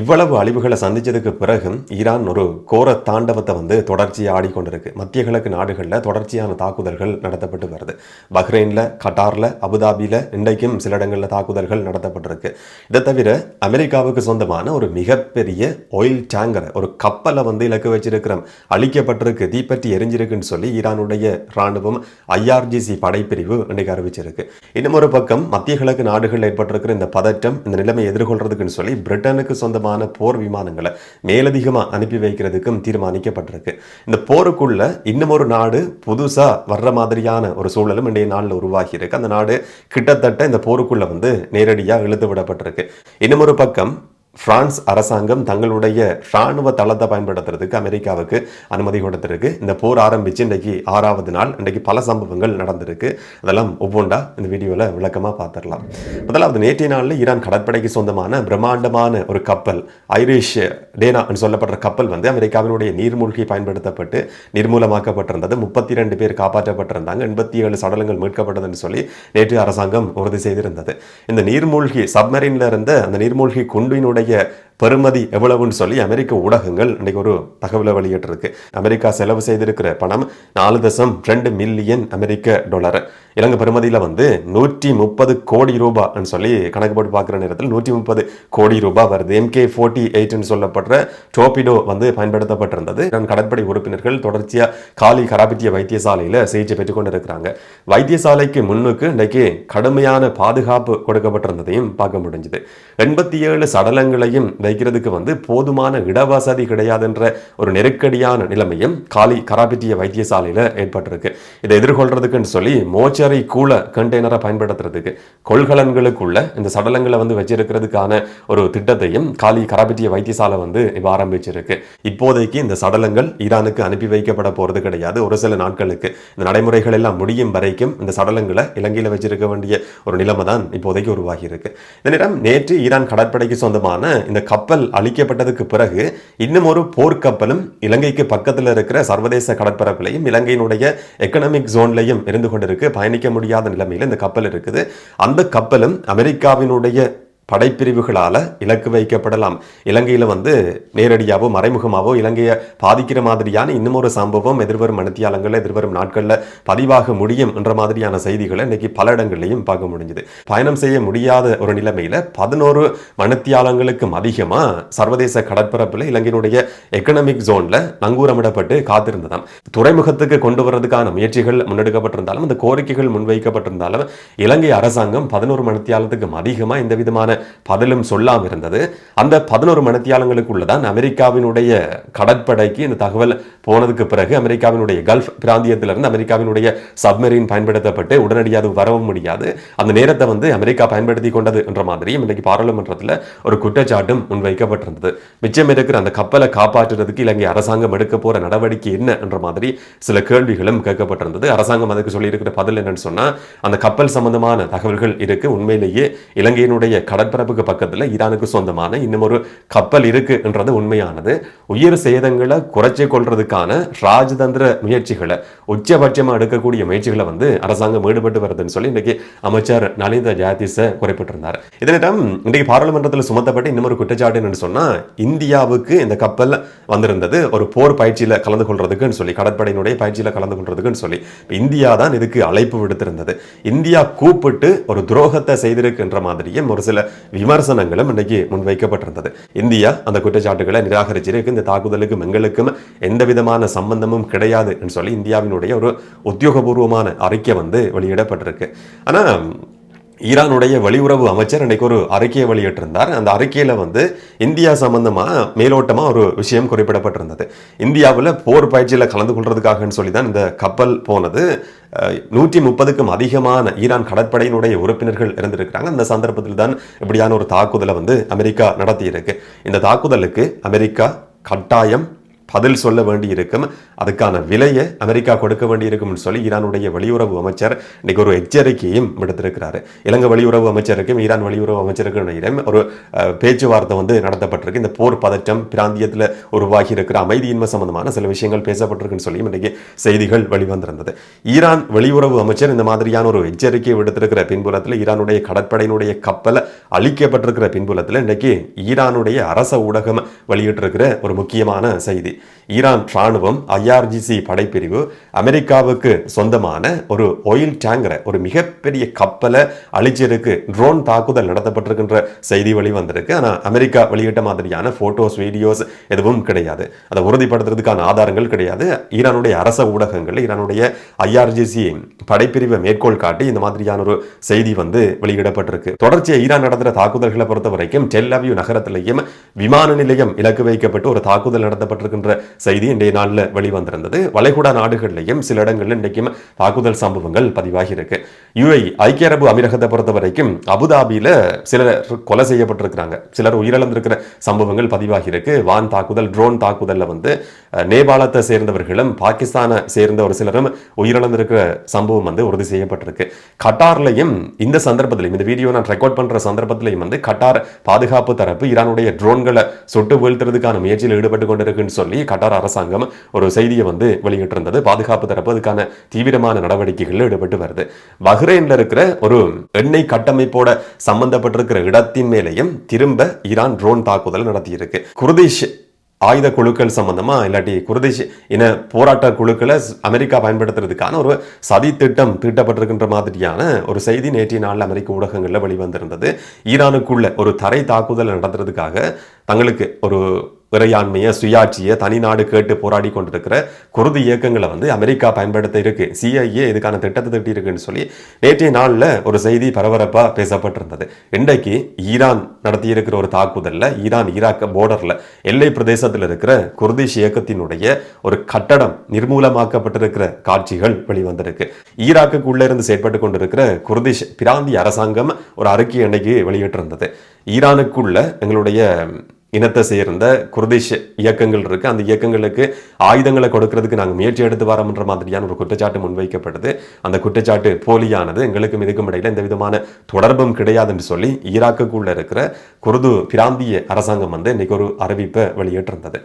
இவ்வளவு அழிவுகளை சந்திச்சதுக்கு பிறகும் ஈரான் ஒரு கோர தாண்டவத்தை தொடர்ச்சியாக ஆடிக்கொண்டிருக்கு. மத்திய கிழக்கு நாடுகளில் தொடர்ச்சியான தாக்குதல்கள் நடத்தப்பட்டு வருது. பஹ்ரைனில், கட்டாரில், அபுதாபியில் இன்றைக்கும் சில இடங்களில் தாக்குதல்கள் நடத்தப்பட்டிருக்கு. இதை தவிர அமெரிக்காவுக்கு சொந்தமான ஒரு மிகப்பெரிய ஆயில் டேங்கரை, ஒரு கப்பலை இலக்கு வச்சிருக்கிறோம், அழிக்கப்பட்டிருக்கு, தீப்பற்றி எரிஞ்சிருக்குன்னு சொல்லி ஈரானுடைய இராணுவம் IRGC படைப்பிரிவு இன்றைக்கு அறிவிச்சிருக்கு. இன்னும் ஒரு பக்கம் மத்திய கிழக்கு நாடுகளில் ஏற்பட்டிருக்கிற இந்த பதற்றம், இந்த நிலைமை எதிர்கொள்றதுக்குன்னு சொல்லி பிரிட்டனுக்கு சொந்த போர் விமானங்களை மேலதிகமா அனுப்பி வைக்கிறதுக்கும் தீர்மானிக்கப்பட்டிருக்கு. இந்த போருக்குள்ள இன்னும் ஒரு நாடு புதுசா வர்ற மாதிரியான ஒரு சூழலும் இன்றைய நாளில் உருவாகி இருக்கு. அந்த நாடு கிட்டத்தட்ட இந்த போருக்குள்ள நேரடியா இழுத்து விடப்பட்டிருக்கு. இன்னும் ஒரு பக்கம் பிரான்ஸ் அரசாங்கம் தங்களுடைய இராணுவ தளத்தை பயன்படுத்துறதுக்கு அமெரிக்காவுக்கு அனுமதி கொடுத்திருக்கு. இந்த போர் ஆரம்பிச்சு இன்றைக்கு 6வது நாள். இன்றைக்கு பல சம்பவங்கள் நடந்திருக்கு. அதெல்லாம் ஒவ்வொன்றா இந்த வீடியோவில் விளக்கமாக பார்த்துடலாம். முதலாவது நேற்றைய நாளில் ஈரான் கடற்படைக்கு சொந்தமான பிரம்மாண்டமான ஒரு கப்பல், ஐரிஷ் டேனா சொல்லப்படுற கப்பல் அமெரிக்காவினுடைய நீர்மூழ்கி பயன்படுத்தப்பட்டு நிர்மூலமாக்கப்பட்டிருந்தது. 32 பேர் காப்பாற்றப்பட்டிருந்தாங்க. 87 சடலங்கள் மீட்கப்பட்டதுன்னு சொல்லி நேற்று அரசாங்கம் உறுதி செய்திருந்தது. இந்த நீர்மூழ்கி சப்மரீன்ல இருந்த அந்த நீர்மூழ்கி குண்டினுடைய பெறுமதி எவ்வளவுன்னு சொல்லி அமெரிக்க ஊடகங்கள் இன்னைக்கு ஒரு தகவலை வெளியிட்டிருக்கு. அமெரிக்கா செலவு செய்திருக்கிற பணம் 4.2 மில்லியன் அமெரிக்க டாலர். இலங்கை பெறுமதியில் 130 கோடி ரூபாய் சொல்லி கணக்கு போட்டு பார்க்குற நேரத்தில் 130 கோடி ரூபாய் வருது. MK48 சொல்லப்படுற டோபிடோ பயன்படுத்தப்பட்டிருந்தது. கடற்படை உறுப்பினர்கள் தொடர்ச்சியா காலி கராபிட்டிய வைத்தியசாலையில் சிகிச்சை பெற்றுக் கொண்டிருக்கிறாங்க. வைத்தியசாலைக்கு முன்னுக்கு இன்றைக்கு கடுமையான பாதுகாப்பு கொடுக்கப்பட்டிருந்ததையும் பார்க்க முடிஞ்சது. 87 சடலங்களையும் வைக்கிறதுக்கு போதுமான இடவசதி கிடையாது என்ற ஒரு நெருக்கடியான நிலைமையும் காலி கராபிட்டிய வைத்தியசாலையில் ஏற்பட்டிருக்கு. இதை எதிர்கொள்றதுக்குன்னு சொல்லி மோச்சரி கூல கண்டெய்னரை பயன்படுத்துறதுக்கு கொள்கலன்களுக்குள்ள இந்த சடலங்களை வச்சிருக்கிறதுக்கான ஒரு திட்டத்தையும் காலி கராபிட்டிய வைத்தியசாலை இப்ப ஆரம்பிச்சிருக்கு. இப்போதைக்கு இந்த சடலங்கள் ஈரானுக்கு அனுப்பி வைக்கப்பட போறது கிடையாது. ஒரு சில நாட்களுக்கு இந்த நடைமுறைகள் எல்லாம் முடியும் வரைக்கும் இந்த சடலங்களை இலங்கையில் வச்சிருக்க வேண்டிய ஒரு நிலைமை தான் இப்போதைக்கு உருவாகி இருக்கு. இதனிடம் நேற்று ஈரான் கடற்படைக்கு சொந்தமான இந்த கப்பல் அழிக்கப்பட்டதுக்கு பிறகு இன்னும் ஒரு போர்க்கப்பலும் இலங்கைக்கு பக்கத்தில் இருக்கிற சர்வதேச கடற்பரப்பிலையும் இலங்கையினுடைய எக்கனாமிக் ஜோன்லையும் இருந்து கொண்டிருக்கு. பயணிக்க முடியாத நிலைமையில் இந்த கப்பல் இருக்குது. அந்த கப்பலும் அமெரிக்காவினுடைய படைப்பிரிவுகளால் இலக்கு வைக்கப்படலாம். இலங்கையில் நேரடியாவோ மறைமுகமாவோ இலங்கையை பாதிக்கிற மாதிரியான இன்னும் ஒரு சம்பவம் எதிர்வரும் மணித்தியாலங்களில் எதிர்வரும் நாட்களில் பதிவாக முடியும் என்ற மாதிரியான செய்திகளை இன்னைக்கு பல இடங்கள்லையும் பார்க்க முடிஞ்சது. பயணம் செய்ய முடியாத ஒரு நிலைமையில் 11 மணித்தியாலங்களுக்கும் அதிகமாக சர்வதேச கடற்பரப்பில் இலங்கையினுடைய எக்கனாமிக் ஜோன்ல நங்கூரமிடப்பட்டு காத்திருந்ததாம். துறைமுகத்துக்கு கொண்டு வரதுக்கான முயற்சிகள் முன்னெடுக்கப்பட்டிருந்தாலும் அந்த கோரிக்கைகள் முன்வைக்கப்பட்டிருந்தாலும் இலங்கை அரசாங்கம் 11 மணித்தியாலத்துக்கும் அதிகமாக இந்த விதமான பதிலும் சொல்லாமல் இருந்தது. அந்த 11 மணித்தியாலங்களுக்குள்ளதான் அமெரிக்காவினுடைய கடற்படைக்கு இந்த தகவல் போனதுக்கு பிறகு அமெரிக்காவினுடைய கல்ஃப் பிராந்தியத்திலிருந்து அமெரிக்காவினுடைய சப்மரீன் பயன்படுத்தப்பட்டு உடனடியாக வரவும் முடியாது. அந்த நேரத்தை அமெரிக்கா பயன்படுத்தி கொண்டது என்ற மாதிரியும் இன்றைக்கு பாராளுமன்றத்தில் ஒரு குற்றச்சாட்டும் முன்வைக்கப்பட்டிருந்தது. மிச்சம் இருக்கிற அந்த கப்பலை காப்பாற்றுறதுக்கு இலங்கை அரசாங்கம் எடுக்க போற நடவடிக்கை என்ன என்ற மாதிரி சில கேள்விகளும் கேட்கப்பட்டிருந்தது. அரசாங்கம் அதுக்கு சொல்லி இருக்கிற பதில் என்னன்னு சொன்னா, அந்த கப்பல் சம்பந்தமான தகவல்கள் இருக்கு. உண்மையிலேயே இலங்கையினுடைய கடற்பரப்புக்கு பக்கத்தில் ஈரானுக்கு சொந்தமான இன்னும் ஒரு கப்பல் இருக்கு என்றது உண்மையானது. உயிர் சேதங்களை குறைச்சி கொள்றதுக்கான ராஜதந்திர முயற்சிகளை உச்சபட்சமாக எடுக்கக்கூடிய முயற்சிகளை அரசாங்கம் ஈடுபட்டு வருதுன்னு சொல்லி இன்றைக்கு அமைச்சர் நலிந்த ஜாயதிச குறிப்பிட்டிருந்தார். இதனிடம் இன்றைக்கு பாராளுமன்றத்தில் சுமத்தப்பட்ட இன்னும் ஒரு குற்றச்சாட்டு என்று சொன்னா, இந்தியாவுக்கு இந்த கப்பல் வந்திருந்தது ஒரு போர் பயிற்சியில கலந்து கொள்றதுக்குன்னு சொல்லி, கடற்படையினுடைய பயிற்சியில கலந்து கொள்றதுக்குன்னு சொல்லி இந்தியா தான் இதுக்கு அழைப்பு விடுத்திருந்தது. இந்தியா கூப்பிட்டு ஒரு துரோகத்தை செய்திருக்கின்ற மாதிரியும் ஒரு சில விமர்சனங்களும் இன்றைக்கு முன்வைக்கப்பட்டிருந்தது. இந்தியா அந்த குற்றச்சாட்டுகளை நிராகரிச்சிருக்கு. இந்த தாக்குதலுக்கும் எங்களுக்கும் எந்த விதமான சம்பந்தமும் கிடையாது என்று சொல்லி இந்தியாவினுடைய ஒரு உத்தியோகபூர்வமான அறிக்கை வெளியிடப்பட்டிருக்கு. ஆனா ஈரானுடைய வெளியுறவு அமைச்சர் இன்னைக்கு ஒரு அறிக்கையை வெளியிட்டிருந்தார். அந்த அறிக்கையில இந்தியா சம்பந்தமா மேலோட்டமா ஒரு விஷயம் குறிப்பிடப்பட்டிருந்தது. இந்தியாவில் போர் பயிற்சியில கலந்து கொள்றதுக்காகன்னு சொல்லி தான் இந்த கப்பல் போனது. 130க்கும் அதிகமான ஈரான் கடற்படையினுடைய உறுப்பினர்கள் இருந்திருக்கிறாங்க. அந்த சந்தர்ப்பத்தில் தான் இப்படியான ஒரு தாக்குதலை அமெரிக்கா நடத்தி இருக்கு. இந்த தாக்குதலுக்கு அமெரிக்கா கட்டாயம் பதில் சொல்ல வேண்டி இருக்கும், அதுக்கான விலையை அமெரிக்கா கொடுக்க வேண்டி இருக்கும்னு சொல்லி ஈரானுடைய வெளியுறவு அமைச்சர் இன்னைக்கு ஒரு எச்சரிக்கையும் விடுத்திருக்கிறாரு. இலங்கை வெளியுறவு அமைச்சருக்கும் ஈரான் வெளியுறவு அமைச்சருக்கும் இடையிலும் ஒரு பேச்சுவார்த்தை வந்து நடத்தப்பட்டிருக்கு. இந்த போர் பதற்றம் பிராந்தியத்தில் உருவாகி இருக்கிற அமைதியின்மை சம்பந்தமான சில விஷயங்கள் பேசப்பட்டிருக்குன்னு சொல்லி இன்னைக்கு செய்திகள் வெளிவந்திருந்தது. ஈரான் வெளியுறவு அமைச்சர் இந்த மாதிரியான ஒரு எச்சரிக்கையை விடுத்திருக்கிற பின்புலத்தில் ஈரானுடைய கடற்படையினுடைய கப்பல் அழிக்கப்பட்டிருக்கிற பின்புலத்தில் இன்னைக்கு ஈரானுடைய அரச ஊடகம் வெளியிட்டிருக்கிற ஒரு முக்கியமான செய்தி. ஈரான் ராணுவம் IRGC படைப்பிரிவு அமெரிக்காவுக்கு சொந்தமான ஒரு ஆயில் டேங்கரை, ஒரு மிகப்பெரிய கப்பலை அழிச்சிருக்கு, ட்ரோன் தாக்குதல் நடத்தப்பட்டிருக்கின்ற செய்தி வெளிவந்திருக்கு. ஆனால் அமெரிக்கா வெளியிட்ட மாதிரியான போட்டோஸ் வீடியோஸ் எதுவும் கிடையாது, அதை உறுதிப்படுத்துறதுக்கான ஆதாரங்கள் கிடையாது. ஈரானுடைய அரச ஊடகங்கள் ஈரானுடைய IRGC படைப்பிரிவை மேற்கோள் காட்டி இந்த மாதிரியான ஒரு செய்தி வந்து வெளியிடப்பட்டிருக்கு. தொடர்ச்சியாக ஈரான் நடத்துகிற தாக்குதல்களை பொறுத்த வரைக்கும் டெல் அவிவ் நகரத்திலேயும் விமான நிலையம் இலக்கு வைக்கப்பட்டு ஒரு தாக்குதல் நடத்தப்பட்டிருக்கின்ற செய்தி இன்றைய நாளில் வெளிவந்திருந்தது. வளைகுடா நாடுகளிலேயும் சில இடங்களில் இன்றைக்கும் தாக்குதல் சம்பவங்கள் பதிவாகி இருக்கு. UAE ஐக்கிய அரபு அமீரகத்தை பொறுத்த வரைக்கும் அபுதாபியில சிலர் கொலை செய்யப்பட்டிருக்கிறாங்க, சிலர் உயிரிழந்திருக்கிற சம்பவங்கள் பதிவாகி இருக்கு. வான் தாக்குதல், ட்ரோன் தாக்குதல்ல வந்து நேபாளத்தை சேர்ந்தவர்களும் பாகிஸ்தானை சேர்ந்த ஒரு சிலரும் உயிரிழந்திருக்கிற சம்பவம் வந்து உறுதி செய்யப்பட்டிருக்கு. கட்டார்லையும் இந்த சந்தர்ப்பத்திலையும், இந்த வீடியோ நான் ரெக்கார்ட் பண்ற சந்தர்ப்பத்திலையும் வந்து கட்டார் பாதுகாப்பு தரப்பு ஈரானுடைய ட்ரோன்களை சுட்டு வீழ்த்துறதுக்கான முயற்சியில் ஈடுபட்டு கொண்டிருக்குன்னு சொல்லி கட்டார் அரசாங்கம் ஒரு செய்தியை வந்து வெளியிட்டிருந்தது. பாதுகாப்பு தரப்பு அதுக்கான தீவிரமான நடவடிக்கைகளில் ஈடுபட்டு வருது. பஹ்ரைன்ல இருக்கிற ஒரு எண்ணெய் கட்டமைப்போட சம்பந்தப்பட்டிருக்கிற இடத்தின் மேலேயும் திரும்ப ஈரான் ட்ரோன் தாக்குதல் நடத்தியிருக்கு. குர்திஷ் ஆயுத குழுக்கள் சம்பந்தமா இல்லாட்டி குர்திஷ் இன போராட்ட குழுக்களை அமெரிக்கா பயன்படுத்துறதுக்கான ஒரு சதி திட்டம் தீட்டப்பட்டிருக்கின்ற மாதிரியான ஒரு செய்தி நேற்றைய நாளில் அமெரிக்க ஊடகங்களில் வெளிவந்திருந்தது. ஈரானுக்குள்ள ஒரு தரை தாக்குதல் நடத்துறதுக்காக தங்களுக்கு ஒரு இறையாண்மையை, சுயாட்சியை, தனி நாடு கேட்டு போராடி கொண்டிருக்கிற குர்து இயக்கங்களை வந்து அமெரிக்கா பயன்படுத்த இருக்கு, CIA இதுக்கான திட்டத்தை திட்டி இருக்குன்னு சொல்லி நேற்றைய நாளில் ஒரு செய்தி பரபரப்பா பேசப்பட்டிருந்தது. இன்றைக்கு ஈரான் நடத்தி இருக்கிற ஒரு தாக்குதல்ல ஈரான் ஈராக் போர்டர்ல எல்லை பிரதேசத்தில் இருக்கிற குர்திஷ் இயக்கத்தினுடைய ஒரு கட்டடம் நிர்மூலமாக்கப்பட்டிருக்கிற காட்சிகள் வெளிவந்திருக்கு. ஈராக்குக்கு உள்ள இருந்து செயற்பட்டு கொண்டிருக்கிற குர்திஷ் பிராந்திய அரசாங்கம் ஒரு அறிக்கை அன்னைக்கு வெளியிட்டிருந்தது. ஈரானுக்குள்ள எங்களுடைய இனத்தை சேர்ந்த குர்திஷ் இயக்கங்கள் இருக்கு, அந்த இயக்கங்களுக்கு ஆயுதங்களை கொடுக்கறதுக்கு நாங்கள் முயற்சி எடுத்து வரோம்ன்ற மாதிரியான ஒரு குற்றச்சாட்டு முன்வைக்கப்படுது. அந்த குற்றச்சாட்டு போலியானது, எங்களுக்கும் இதுக்கும் இடையில எந்த விதமான தொடர்பும் கிடையாதுன்னு சொல்லி ஈராக்குக்குள்ள இருக்கிற குர்து பிராந்திய அரசாங்கம் வந்து இன்னைக்கு ஒரு அறிவிப்பை வெளியிட்டிருந்தது.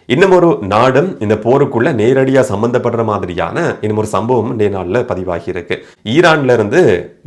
இன்னும் ஒரு நாடும் இந்த போருக்குள்ள நேரடியாக சம்பந்தப்படுற மாதிரியான இன்னும் ஒரு சம்பவம் இன்றைய நாளில் பதிவாகி இருக்கு. ஈரான்ல இருந்து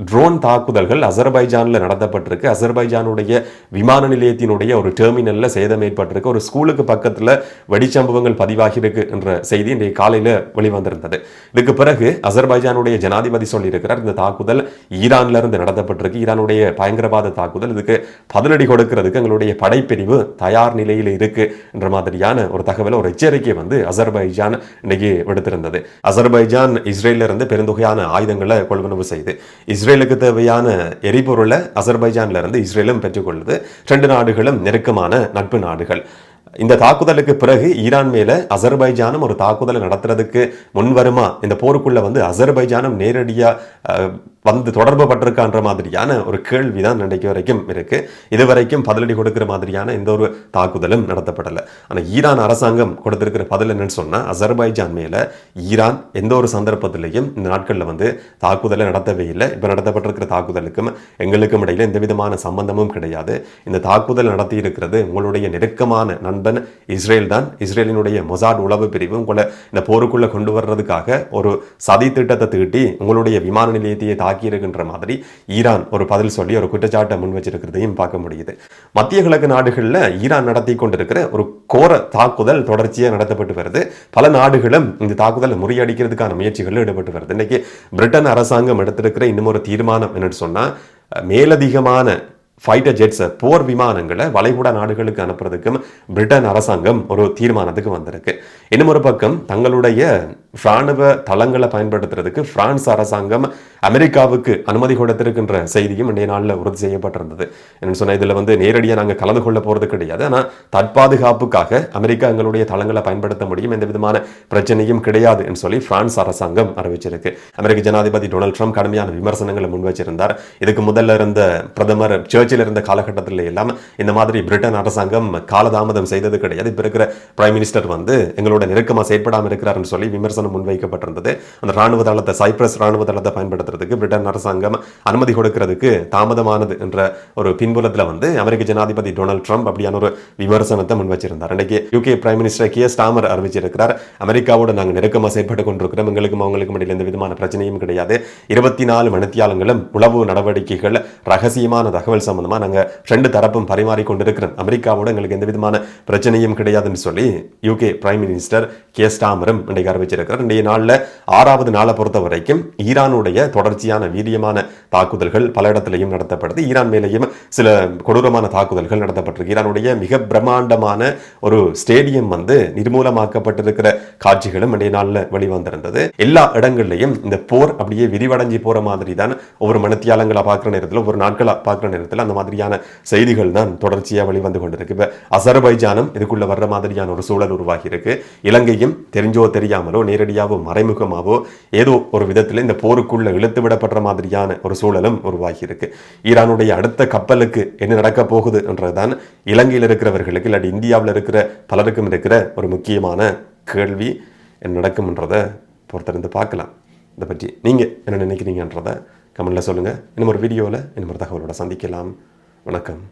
ட்ரோன் தாக்குதல்கள் அசர்பைஜான்ல நடத்தப்பட்டிருக்கு. அசர்பைஜானுடைய விமான நிலையத்தினுடைய ஒரு டெர்மினல்ல சேதம் ஏற்பட்டிருக்கு. ஒரு ஸ்கூலுக்கு பக்கத்துல வெடிச்சம்பவங்கள் பதிவாகி இருக்கு என்ற செய்தி இன்றைய காலையில வெளிவந்திருந்தது. இதுக்கு பிறகு அசர்பைஜானுடைய ஜனாதிபதி சொல்லியிருக்கிறார், இந்த தாக்குதல் ஈரான்ல இருந்து நடத்தப்பட்டிருக்கு, ஈரானுடைய பயங்கரவாத தாக்குதல், இதுக்கு பதிலடி கொடுக்கிறதுக்கு எங்களுடைய படைப்பிரிவு தயார் நிலையில் இருக்கு என்ற மாதிரியான ஒரு தகவல், ஒரு எச்சரிக்கை வந்து அசர்பைஜான் இன்னைக்கு விடுத்திருந்தது. அசர்பைஜான் இஸ்ரேல இருந்து பெருந்தொகையான ஆயுதங்களை கொள்வனவு செய்து இஸ்ரேலுக்கு தேவையான எரிபொருளை அசர்பைஜான்ல இருந்து இஸ்ரேலும் பெற்றுக்கொள்ளுது. 2 நாடுகளும் நெருக்கமான நட்பு நாடுகள். இந்த தாக்குதலுக்கு பிறகு ஈரான் மேல அசர்பைஜானும் ஒரு தாக்குதலை நடத்துறதுக்கு முன்வருமா, இந்த போருக்குள்ள வந்து அசர்பைஜானும் நேரடியா வந்து தொடர்பு பட்டிருக்கான்ற மாதிரியான ஒரு கேள்விதான் இன்றைக்கு வரைக்கும் இருக்கு. இதுவரைக்கும் பதிலடி கொடுக்கிற மாதிரியான எந்த ஒரு தாக்குதலும் நடத்தப்படலை. ஆனால் ஈரான் அரசாங்கம் கொடுத்திருக்கிற பதில் என்னன்னு சொன்னா, அசர்பைஜான் மேல ஈரான் எந்த ஒரு சந்தர்ப்பத்திலையும் இந்த நாட்களில் வந்து தாக்குதலை நடத்தவே இல்லை. இப்போ நடத்தப்பட்டிருக்கிற தாக்குதலுக்கும் எங்களுக்கும் இடையில எந்த விதமான சம்பந்தமும் கிடையாது. இந்த தாக்குதல் நடத்தி இருக்கிறது உங்களுடைய நெருக்கமான நண்பன் இஸ்ரேல் தான். இஸ்ரேலினுடைய மொசாட் உளவு பிரிவு உங்களை இந்த போருக்குள்ள கொண்டு வர்றதுக்காக ஒரு சதி திட்டத்தை தீட்டி உங்களுடைய விமான நிலையத்தையே தாக்கி இருக்கின்ற மாதிரி ஈரான் ஒரு பதில் சொல்லி ஒரு குற்றச்சாட்டை முன் வச்சிருக்கிறதையும் பார்க்க முடியுது. மத்திய கிழக்கு நாடுகளில் ஈரான் நடத்தி கொண்டிருக்கிற ஒரு கோர தாக்குதல் தொடர்ச்சியாக நடத்தப்பட்டு வருது. பல நாடுகளும் இந்த தாக்குதலை முறியடிக்கிறதுக்கான முயற்சிகளில் ஈடுபட்டு வருது. இன்னைக்கு பிரிட்டன் அரசாங்கம் எடுத்திருக்கிற இன்னும் ஒரு தீர்மானம் என்னன்னு சொன்னா, மேலதிகமான ஃபைட்டர் ஜெட்ஸ் போர் விமானங்களை வளைகுடா நாடுகளுக்கு அனுப்புறதுக்கும் பிரிட்டன் அரசாங்கம் ஒரு தீர்மானத்துக்கு வந்திருக்கு. இன்னும் ஒரு பக்கம் தங்களுடைய ராணுவ தளங்களை பயன்படுத்துறதுக்கு பிரான்ஸ் அரசாங்கம் அமெரிக்காவுக்கு அனுமதி கொடுத்திருக்கின்ற செய்தியும் இன்றைய நாளில் உறுதி செய்யப்பட்டிருந்தது. என்ன சொன்னால் இதில் வந்து நேரடியாக நாங்கள் கலந்து கொள்ள போகிறது கிடையாது. ஆனால் தற்பாதுகாப்புக்காக அமெரிக்கா எங்களுடைய தளங்களை பயன்படுத்த முடியும், எந்த விதமான பிரச்சனையும் கிடையாது என்று சொல்லி பிரான்ஸ் அரசாங்கம் அறிவிச்சிருக்கு. அமெரிக்க ஜனாதிபதி டொனால்ட் ட்ரம்ப் கடுமையான விமர்சனங்களை முன் வச்சிருந்தார். இதுக்கு முதல்ல இருந்த பிரதமர் சர்ச்சில் இருந்த காலகட்டத்தில் எல்லாம் இந்த மாதிரி பிரிட்டன் அரசாங்கம் காலதாமதம் செய்தது கிடையாது. இப்போ இருக்கிற பிரைம் மினிஸ்டர் வந்து எங்களோட நெருக்கமாக செயற்படாமல் இருக்கிறார்னு சொல்லி விமர்சனம் முன்வைக்கப்பட்டிருந்தது. அந்த ராணுவ தளத்தை, சைப்ரஸ் ராணுவ தளத்தை பயன்படுத்துறதுக்கு பிரிட்டன் அரசாங்கம் அனுமதி கொடுக்கிறதுக்கு தாமதமானது என்ற ஒரு பின்புலத்தில் வந்து அமெரிக்க ஜனாதிபதி டொனால்ட் ட்ரம்ப் அப்படியான ஒரு விமர்சனத்தை முன் வச்சிருந்தார். இன்னைக்கு UK prime minister Keir Starmer அறிவிச்சிருக்கிறார், அமெரிக்காவோட நாங்கள் நெருக்கமாக செயற்பட்டு கொண்டிருக்கிறோம், எங்களுக்கும் அவங்களுக்கும் இடையில் எந்த விதமான பிரச்சனையும் கிடையாது, 24 மணித்தியாலங்களும் உளவு நடவடிக்கைகள், ரகசியமான தகவல் சம்பந்தமாக நாங்கள் 2 தரப்பும் பரிமாறி கொண்டிருக்கிறோம், அமெரிக்காவோட எங்களுக்கு எந்த விதமான பிரச்சனையும் கிடையாதுன்னு சொல்லி யூகே பிரைம் மினிஸ்டர் கியர் ஸ்டாமரும் இன்றைக்கு அறிவிச்சிருக்கிறார். இன்றைய நாளில் 6வது நாளை பொறுத்த வரைக்கும் ஈரானுடைய தொடர்ச்சியான வீரியமான தாக்குதல்கள் பல இடத்திலையும் நடத்தப்படுது. ஈரான் மேலேயும் சில கொடூரமான தாக்குதல்கள் நடத்தப்பட்டிருக்கு. ஈரானுடைய மிக பிரம்மாண்டமான ஒரு ஸ்டேடியம் வந்து நிர்மூலமாக்கப்பட்டிருக்கிற காட்சிகளும் இன்றைய நாளில் வெளிவந்திருந்தது. எல்லா இடங்கள்லையும் இந்த போர் அப்படியே விரிவடைஞ்சு போற மாதிரி தான் ஒவ்வொரு மணித்தியாலங்களை பார்க்குற நேரத்தில், ஒவ்வொரு நாட்களை பார்க்குற நேரத்தில் அந்த மாதிரியான செய்திகள் தான் தொடர்ச்சியாக வெளிவந்து கொண்டிருக்கு. இப்போ அசர்பைஜானும் இதுக்குள்ள வர்ற மாதிரியான ஒரு சூழல் உருவாகி இருக்கு. இலங்கையும் தெரிஞ்சோ தெரியாமலோ நேரடியாவோ மறைமுகமாவோ ஏதோ ஒரு விதத்தில் இந்த போருக்குள்ள இழுத்து விடப்படுற மாதிரியான ஒரு சூழலும் உருவாகி இருக்கு. ஈரானுடைய அடுத்த கப்பலுக்கு என்ன நடக்க போகுது என்றதுதான் இலங்கையில் இருக்கிறவர்களுக்கு இல்லாட்டி இந்தியாவில் இருக்கிற பலருக்கும் இருக்கிற ஒரு முக்கியமான கேள்வி. என்ன நடக்கும்ன்றதை பொறுத்திருந்து பார்க்கலாம். இதை பற்றி நீங்கள் என்ன நினைக்கிறீங்கன்றதை கமெண்ட்ல சொல்லுங்கள். இன்னும் ஒரு வீடியோவில் இன்னும் ஒரு தகவலோட சந்திக்கலாம். வணக்கம்.